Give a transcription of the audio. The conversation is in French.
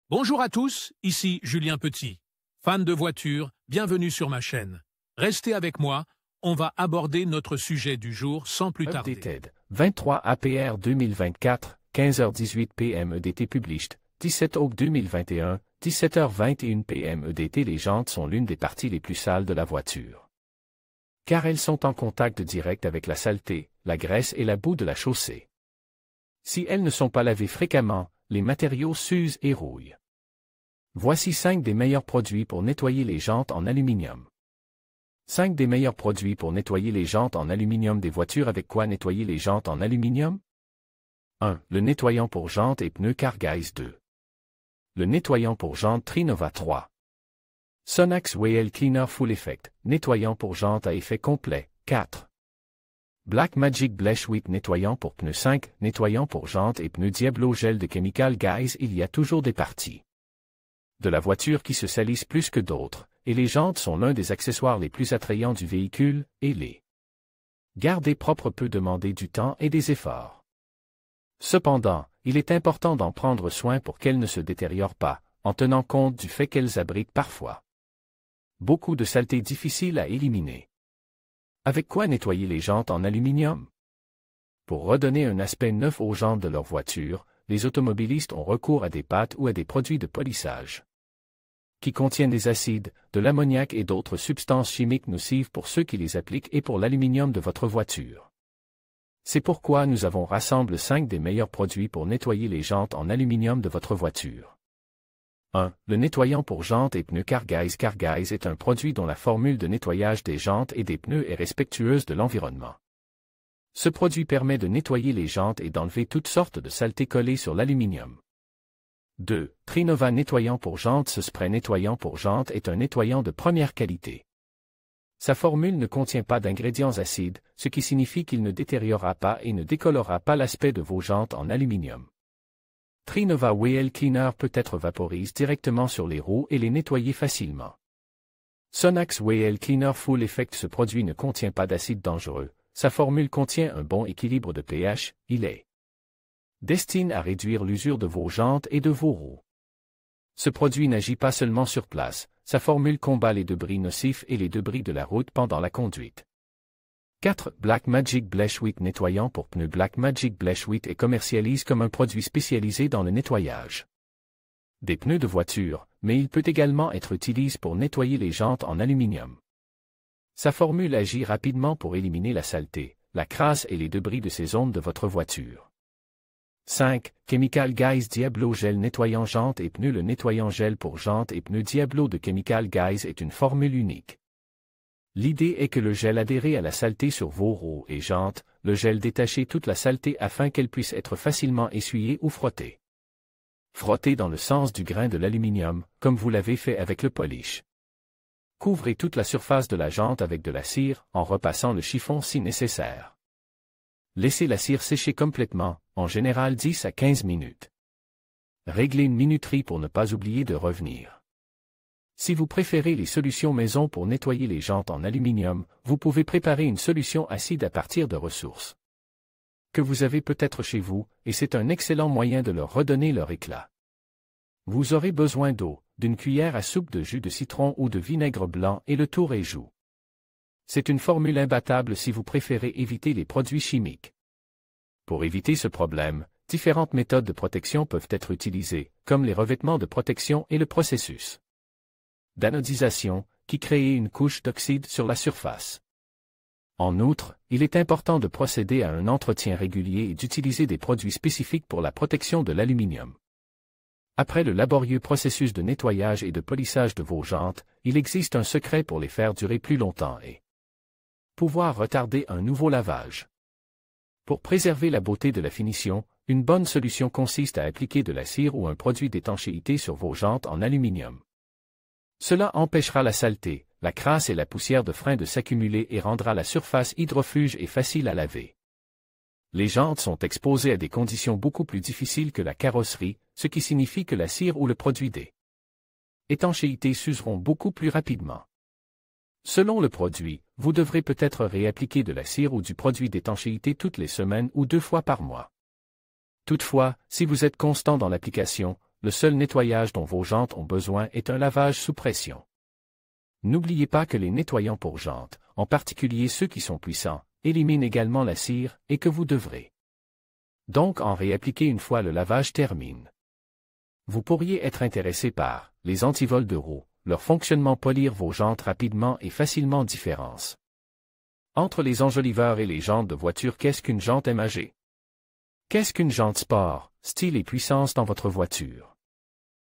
Bonjour à tous, ici Julien Petit. Fan de voitures, bienvenue sur ma chaîne. Restez avec moi, on va aborder notre sujet du jour sans plus tarder. Updated, 23 APR 2024, 15h18 PM EDT Published, 17 août 2021, 17h21 PM EDT. Les jantes sont l'une des parties les plus sales de la voiture. Car elles sont en contact direct avec la saleté, la graisse et la boue de la chaussée. Si elles ne sont pas lavées fréquemment, les matériaux s'usent et rouillent. Voici 5 des meilleurs produits pour nettoyer les jantes en aluminium. 5 des meilleurs produits pour nettoyer les jantes en aluminium des voitures. Avec quoi nettoyer les jantes en aluminium? 1. Le nettoyant pour jantes et pneus Carguys. 2. Le nettoyant pour jantes Trinova. 3. Sonax Wheel Cleaner Full Effect, nettoyant pour jantes à effet complet. 4. Blackmagic Bleach Wheat nettoyant pour pneus. 5. Nettoyant pour jantes et pneus Diablo Gel de Chemical Guys. Il y a toujours des parties de la voiture qui se salissent plus que d'autres, et les jantes sont l'un des accessoires les plus attrayants du véhicule, et les garder propres peut demander du temps et des efforts. Cependant, il est important d'en prendre soin pour qu'elles ne se détériorent pas, en tenant compte du fait qu'elles abritent parfois beaucoup de saleté difficile à éliminer. Avec quoi nettoyer les jantes en aluminium? Pour redonner un aspect neuf aux jantes de leur voiture, les automobilistes ont recours à des pâtes ou à des produits de polissage qui contiennent des acides, de l'ammoniac et d'autres substances chimiques nocives pour ceux qui les appliquent et pour l'aluminium de votre voiture. C'est pourquoi nous avons rassemblé 5 des meilleurs produits pour nettoyer les jantes en aluminium de votre voiture. 1. Le nettoyant pour jantes et pneus Carguys. Carguys est un produit dont la formule de nettoyage des jantes et des pneus est respectueuse de l'environnement. Ce produit permet de nettoyer les jantes et d'enlever toutes sortes de saletés collées sur l'aluminium. 2. Trinova nettoyant pour jantes. Ce spray nettoyant pour jantes est un nettoyant de première qualité. Sa formule ne contient pas d'ingrédients acides, ce qui signifie qu'il ne détériorera pas et ne décolorera pas l'aspect de vos jantes en aluminium. Trinova Wheel Cleaner peut être vaporisé directement sur les roues et les nettoyer facilement. Sonax Wheel Cleaner Full Effect. Ce produit ne contient pas d'acide dangereux. Sa formule contient un bon équilibre de pH. Il est destiné à réduire l'usure de vos jantes et de vos roues. Ce produit n'agit pas seulement sur place, sa formule combat les débris nocifs et les débris de la route pendant la conduite. 4. Blackmagic Bleach Wheat nettoyant pour pneus. Blackmagic Bleach Wheat est commercialisé comme un produit spécialisé dans le nettoyage des pneus de voiture, mais il peut également être utilisé pour nettoyer les jantes en aluminium. Sa formule agit rapidement pour éliminer la saleté, la crasse et les débris de ces zones de votre voiture. 5. Chemical Guys Diablo Gel nettoyant jantes et pneus. Le nettoyant gel pour jantes et pneus Diablo de Chemical Guys est une formule unique. L'idée est que le gel adhéré à la saleté sur vos roues et jantes, le gel détacher toute la saleté afin qu'elle puisse être facilement essuyée ou frottée. Frottez dans le sens du grain de l'aluminium, comme vous l'avez fait avec le polish. Couvrez toute la surface de la jante avec de la cire, en repassant le chiffon si nécessaire. Laissez la cire sécher complètement, en général 10 à 15 minutes. Réglez une minuterie pour ne pas oublier de revenir. Si vous préférez les solutions maison pour nettoyer les jantes en aluminium, vous pouvez préparer une solution acide à partir de ressources que vous avez peut-être chez vous, et c'est un excellent moyen de leur redonner leur éclat. Vous aurez besoin d'eau, d'une cuillère à soupe de jus de citron ou de vinaigre blanc et le tour est joué. C'est une formule imbattable si vous préférez éviter les produits chimiques. Pour éviter ce problème, différentes méthodes de protection peuvent être utilisées, comme les revêtements de protection et le processus d'anodisation, qui crée une couche d'oxyde sur la surface. En outre, il est important de procéder à un entretien régulier et d'utiliser des produits spécifiques pour la protection de l'aluminium. Après le laborieux processus de nettoyage et de polissage de vos jantes, il existe un secret pour les faire durer plus longtemps et pouvoir retarder un nouveau lavage. Pour préserver la beauté de la finition, une bonne solution consiste à appliquer de la cire ou un produit d'étanchéité sur vos jantes en aluminium. Cela empêchera la saleté, la crasse et la poussière de frein de s'accumuler et rendra la surface hydrofuge et facile à laver. Les jantes sont exposées à des conditions beaucoup plus difficiles que la carrosserie, ce qui signifie que la cire ou le produit d'étanchéité s'useront beaucoup plus rapidement. Selon le produit, vous devrez peut-être réappliquer de la cire ou du produit d'étanchéité toutes les semaines ou 2 fois par mois. Toutefois, si vous êtes constant dans l'application, le seul nettoyage dont vos jantes ont besoin est un lavage sous pression. N'oubliez pas que les nettoyants pour jantes, en particulier ceux qui sont puissants, éliminent également la cire et que vous devrez donc en réappliquer une fois le lavage termine. Vous pourriez être intéressé par les antivols de roues, leur fonctionnement polir vos jantes rapidement et facilement différence. Entre les enjoliveurs et les jantes de voiture, qu'est-ce qu'une jante MAG? Qu'est-ce qu'une jante sport, style et puissance dans votre voiture?